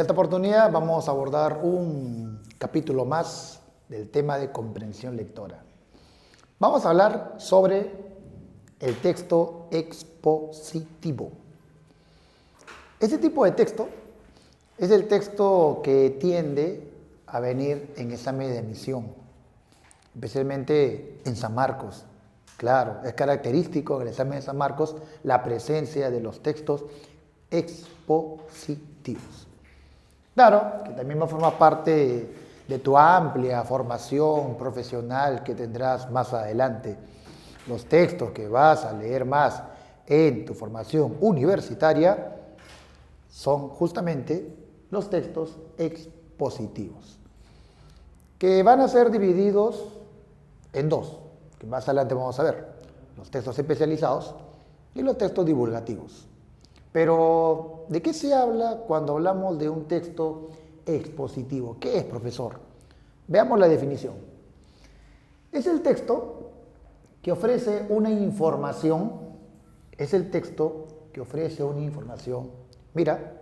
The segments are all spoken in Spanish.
En esta oportunidad vamos a abordar un capítulo más del tema de comprensión lectora. Vamos a hablar sobre el texto expositivo. Este tipo de texto es el texto que tiende a venir en examen de admisión, especialmente en San Marcos. Claro, es característico en el examen de San Marcos la presencia de los textos expositivos. Claro, que también va a formar parte de tu amplia formación profesional que tendrás más adelante. Los textos que vas a leer más en tu formación universitaria son justamente los textos expositivos, que van a ser divididos en dos, que más adelante vamos a ver, los textos especializados y los textos divulgativos. Pero, ¿de qué se habla cuando hablamos de un texto expositivo? ¿Qué es, profesor? Veamos la definición. Es el texto que ofrece una información, mira,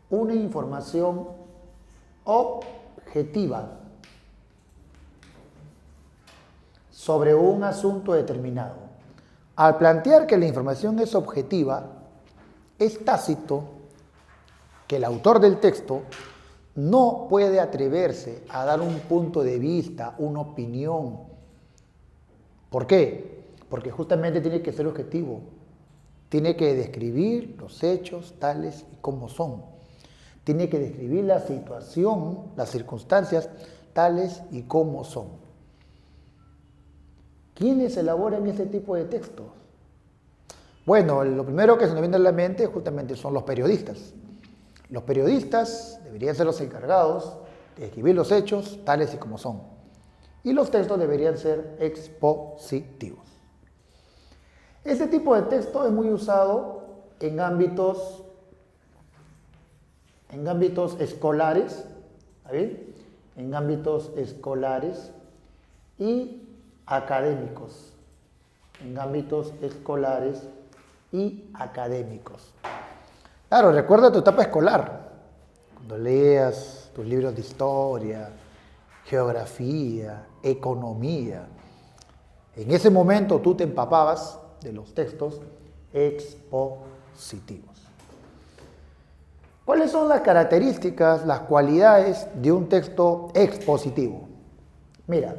una información objetiva sobre un asunto determinado. Al plantear que la información es objetiva, es tácito que el autor del texto no puede atreverse a dar un punto de vista, una opinión. ¿Por qué? Porque justamente tiene que ser objetivo. Tiene que describir los hechos tales y como son. Tiene que describir la situación, las circunstancias tales y como son. ¿Quiénes elaboran este tipo de textos? Bueno, lo primero que se nos viene a la mente justamente son los periodistas. Los periodistas deberían ser los encargados de escribir los hechos tales y como son. Y los textos deberían ser expositivos. Este tipo de texto es muy usado en ámbitos escolares, ¿sí? En ámbitos escolares y académicos. En ámbitos escolares y académicos. Claro, recuerda tu etapa escolar, cuando leas tus libros de historia, geografía, economía. En ese momento tú te empapabas de los textos expositivos. ¿Cuáles son las características, las cualidades de un texto expositivo? Mira,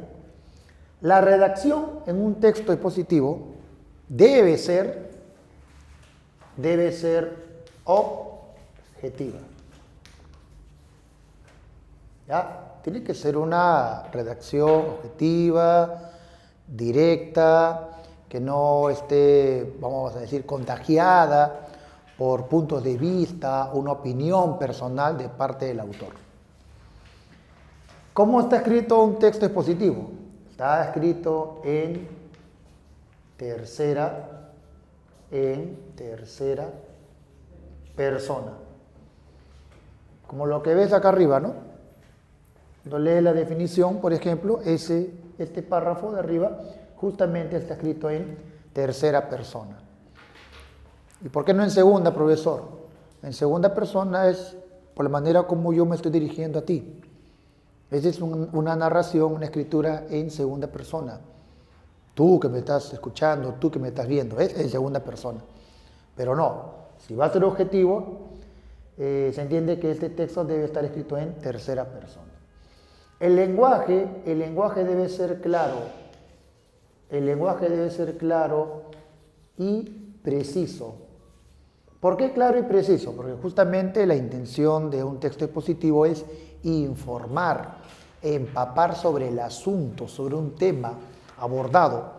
la redacción en un texto expositivo debe ser objetiva. ¿Ya? Tiene que ser una redacción objetiva, directa, que no esté, vamos a decir, contagiada por puntos de vista, una opinión personal de parte del autor. ¿Cómo está escrito un texto expositivo? Está escrito en tercera persona. Como lo que ves acá arriba, ¿no? Cuando lees la definición, por ejemplo, este párrafo de arriba justamente está escrito en tercera persona. ¿Y por qué no en segunda, profesor? En segunda persona es por la manera como yo me estoy dirigiendo a ti. Esa es una narración, una escritura en segunda persona. Tú que me estás escuchando, tú que me estás viendo, es en segunda persona. Pero no, si va a ser objetivo, se entiende que este texto debe estar escrito en tercera persona. El lenguaje debe ser claro. El lenguaje debe ser claro y preciso. ¿Por qué claro y preciso? Porque justamente la intención de un texto expositivo es informar, empapar sobre el asunto, sobre un tema abordado.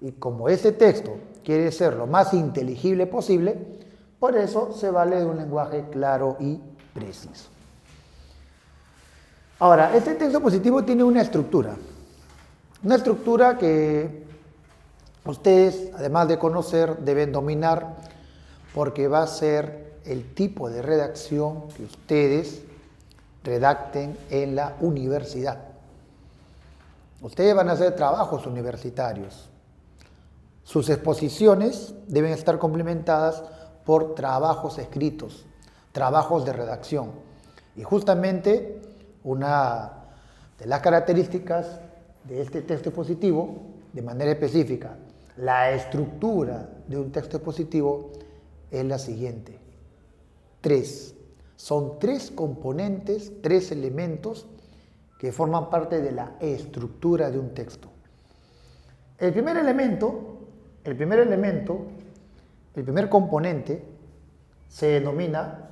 Y como ese texto quiere ser lo más inteligible posible, por eso se vale de un lenguaje claro y preciso. Ahora, este texto expositivo tiene una estructura que ustedes, además de conocer, deben dominar, porque va a ser el tipo de redacción que ustedes redacten en la universidad. Ustedes van a hacer trabajos universitarios. Sus exposiciones deben estar complementadas por trabajos escritos trabajos de redacción. Y justamente una de las características de este texto expositivo, de manera específica, la estructura de un texto expositivo es la siguiente. Son tres componentes, tres elementos que forman parte de la estructura de un texto. El primer componente se denomina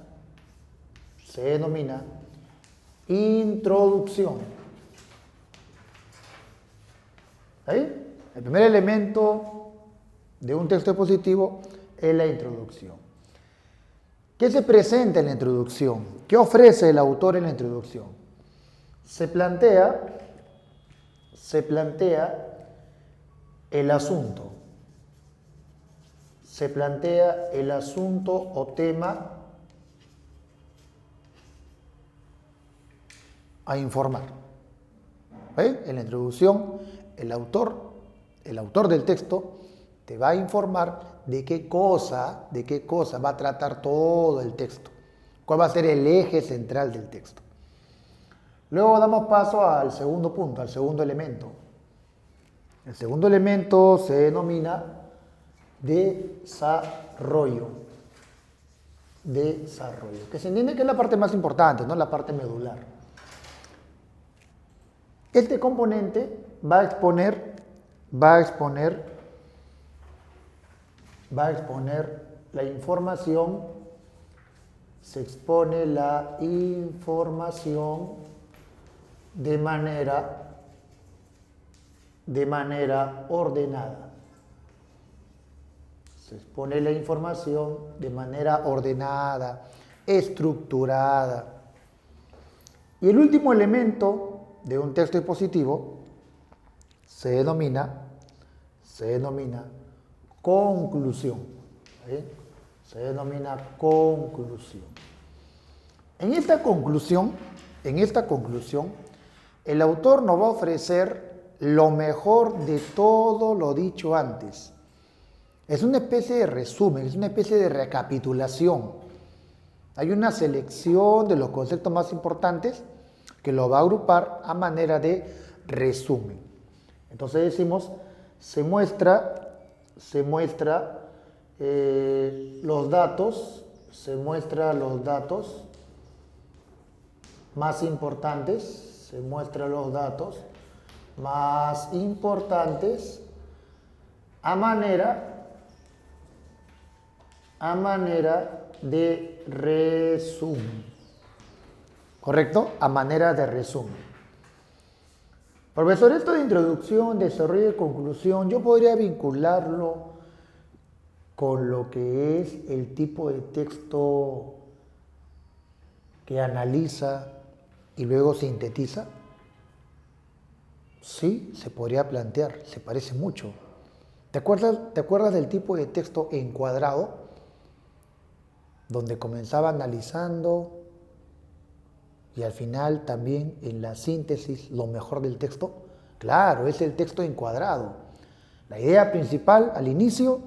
introducción. ¿Ahí? El primer elemento de un texto expositivo es la introducción. ¿Qué se presenta en la introducción? ¿Qué ofrece el autor en la introducción? Se plantea el asunto. Se plantea el asunto o tema a informar. ¿Ve? En la introducción, el autor del texto te va a informar de qué cosa va a tratar todo el texto, cuál va a ser el eje central del texto. Luego damos paso al segundo punto, al segundo elemento. El segundo elemento se denomina desarrollo, que se entiende que es la parte más importante, no la parte medular. Este componente va a exponer la información, se expone la información de manera ordenada. Se expone la información de manera ordenada, estructurada. Y el último elemento de un texto expositivo se denomina conclusión. ¿Sí? Se denomina conclusión. En esta conclusión, el autor nos va a ofrecer lo mejor de todo lo dicho antes. Es una especie de resumen, es una especie de recapitulación. Hay una selección de los conceptos más importantes que lo va a agrupar a manera de resumen. Entonces decimos, se muestra los datos más importantes, a manera de resumen. ¿Correcto? A manera de resumen. Profesor, esto de introducción, desarrollo y conclusión, yo podría vincularlo con lo que es el tipo de texto que analiza y luego sintetiza. Sí, se podría plantear, se parece mucho. ¿Te acuerdas del tipo de texto encuadrado? Donde comenzaba analizando y al final también en la síntesis lo mejor del texto. Claro, es el texto encuadrado. La idea principal al inicio,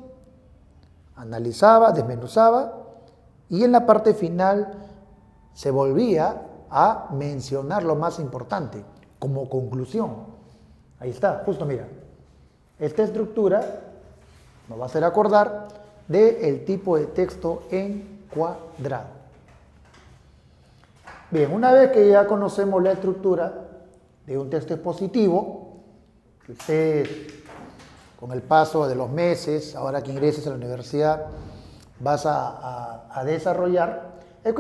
analizaba, desmenuzaba y en la parte final se volvía a mencionar lo más importante como conclusión. Ahí está, justo mira. Esta estructura nos va a hacer acordar del tipo de texto encuadrado. Bien, una vez que ya conocemos la estructura de un texto expositivo, que ustedes con el paso de los meses, ahora que ingreses a la universidad, vas a desarrollar, es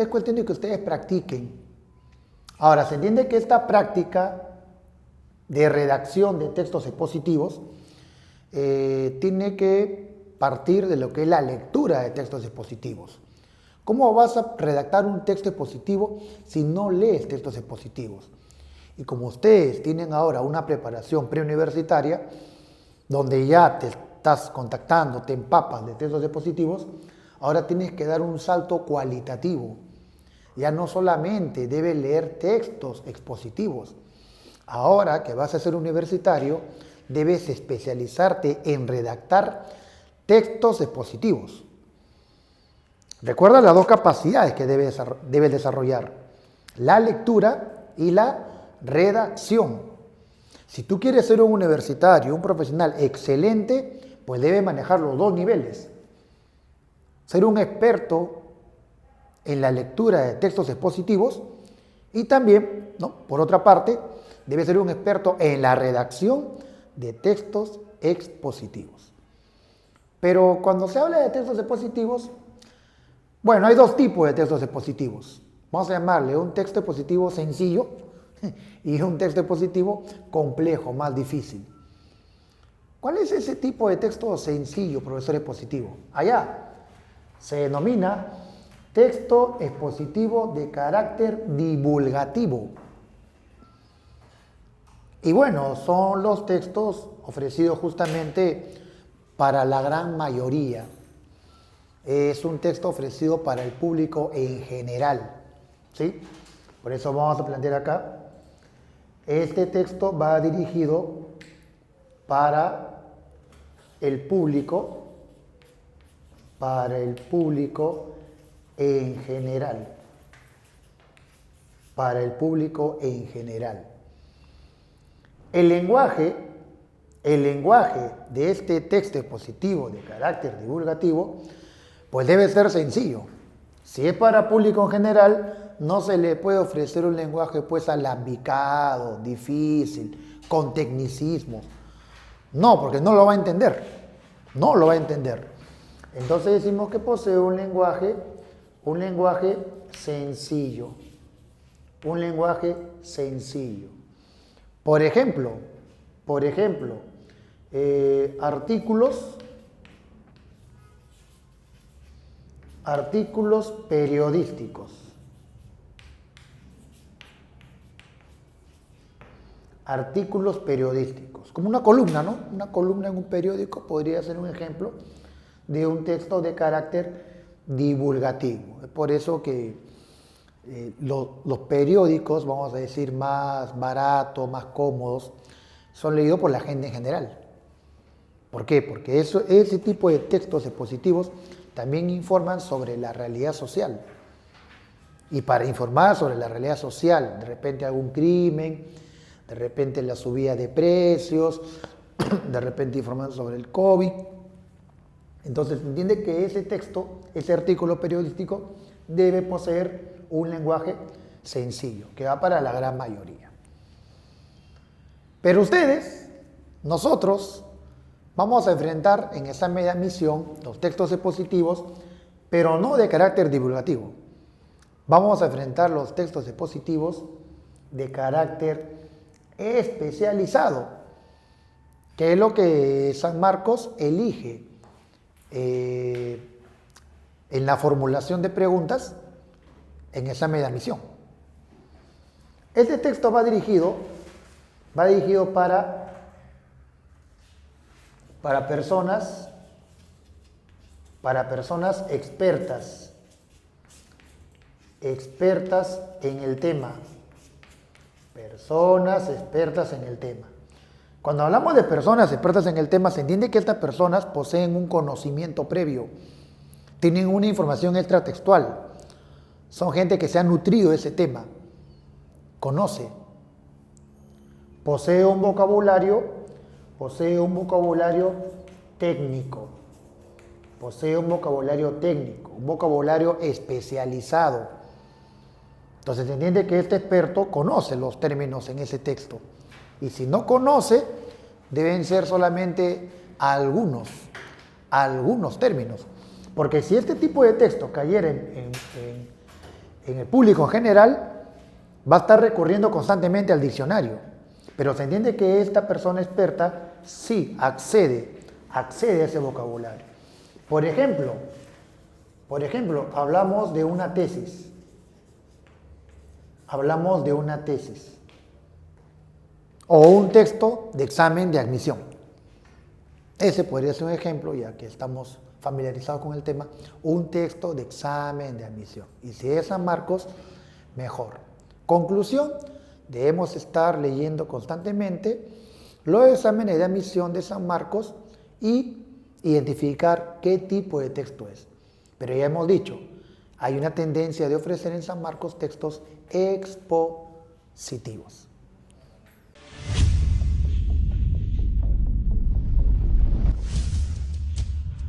cuestión de que ustedes practiquen. Ahora, se entiende que esta práctica de redacción de textos expositivos tiene que partir de lo que es la lectura de textos expositivos. ¿Cómo vas a redactar un texto expositivo si no lees textos expositivos? Y como ustedes tienen ahora una preparación preuniversitaria, donde ya te estás contactando, te empapas de textos expositivos, ahora tienes que dar un salto cualitativo. Ya no solamente debes leer textos expositivos. Ahora que vas a ser universitario, debes especializarte en redactar textos expositivos. Recuerda las dos capacidades que debes desarrollar, la lectura y la redacción. Si tú quieres ser un universitario, un profesional excelente, pues debes manejar los dos niveles. Ser un experto en la lectura de textos expositivos y también, ¿no?, por otra parte, debes ser un experto en la redacción de textos expositivos. Pero cuando se habla de textos expositivos, bueno, hay dos tipos de textos expositivos. Vamos a llamarle un texto expositivo sencillo y un texto expositivo complejo, más difícil. ¿Cuál es ese tipo de texto sencillo, profesor expositivo? Allá se denomina texto expositivo de carácter divulgativo. Y bueno, son los textos ofrecidos justamente para la gran mayoría. Es un texto ofrecido para el público en general, ¿sí? Por eso vamos a plantear acá. Este texto va dirigido para el público en general. Para el público en general. El lenguaje de este texto expositivo de carácter divulgativo, pues debe ser sencillo. Si es para público en general, no se le puede ofrecer un lenguaje pues alambicado, difícil, con tecnicismos. No, porque no lo va a entender. No lo va a entender. Entonces decimos que posee un lenguaje sencillo. Un lenguaje sencillo. Por ejemplo, artículos periodísticos. Artículos periodísticos, como una columna, ¿no? Una columna en un periódico podría ser un ejemplo de un texto de carácter divulgativo. Es por eso que los periódicos, vamos a decir, más baratos, más cómodos, son leídos por la gente en general. ¿Por qué? Porque ese tipo de textos expositivos también informan sobre la realidad social. Y para informar sobre la realidad social, de repente algún crimen, de repente la subida de precios, de repente informan sobre el COVID. Entonces, entiende que ese texto, ese artículo periodístico, debe poseer un lenguaje sencillo, que va para la gran mayoría. Pero ustedes, nosotros, vamos a enfrentar en examen de admisión los textos expositivos, pero no de carácter divulgativo. Vamos a enfrentar los textos expositivos de carácter especializado, que es lo que San Marcos elige en la formulación de preguntas en examen de admisión. Este texto va dirigido para personas expertas en el tema. Personas expertas en el tema. Cuando hablamos de personas expertas en el tema, se entiende que estas personas poseen un conocimiento previo, tienen una información extratextual, son gente que se ha nutrido de ese tema, conoce, posee un vocabulario técnico, un vocabulario especializado. Entonces se entiende que este experto conoce los términos en ese texto. Y si no conoce, deben ser solamente algunos términos. Porque si este tipo de texto cayera en el público en general, va a estar recurriendo constantemente al diccionario. Pero se entiende que esta persona experta sí accede a ese vocabulario. Por ejemplo, hablamos de una tesis. O un texto de examen de admisión. Ese podría ser un ejemplo, ya que estamos familiarizados con el tema, un texto de examen de admisión. Y si es San Marcos, mejor. Conclusión, debemos estar leyendo constantemente los exámenes de admisión de San Marcos y identificar qué tipo de texto es. Pero ya hemos dicho, Hay una tendencia de ofrecer en San Marcos textos expositivos.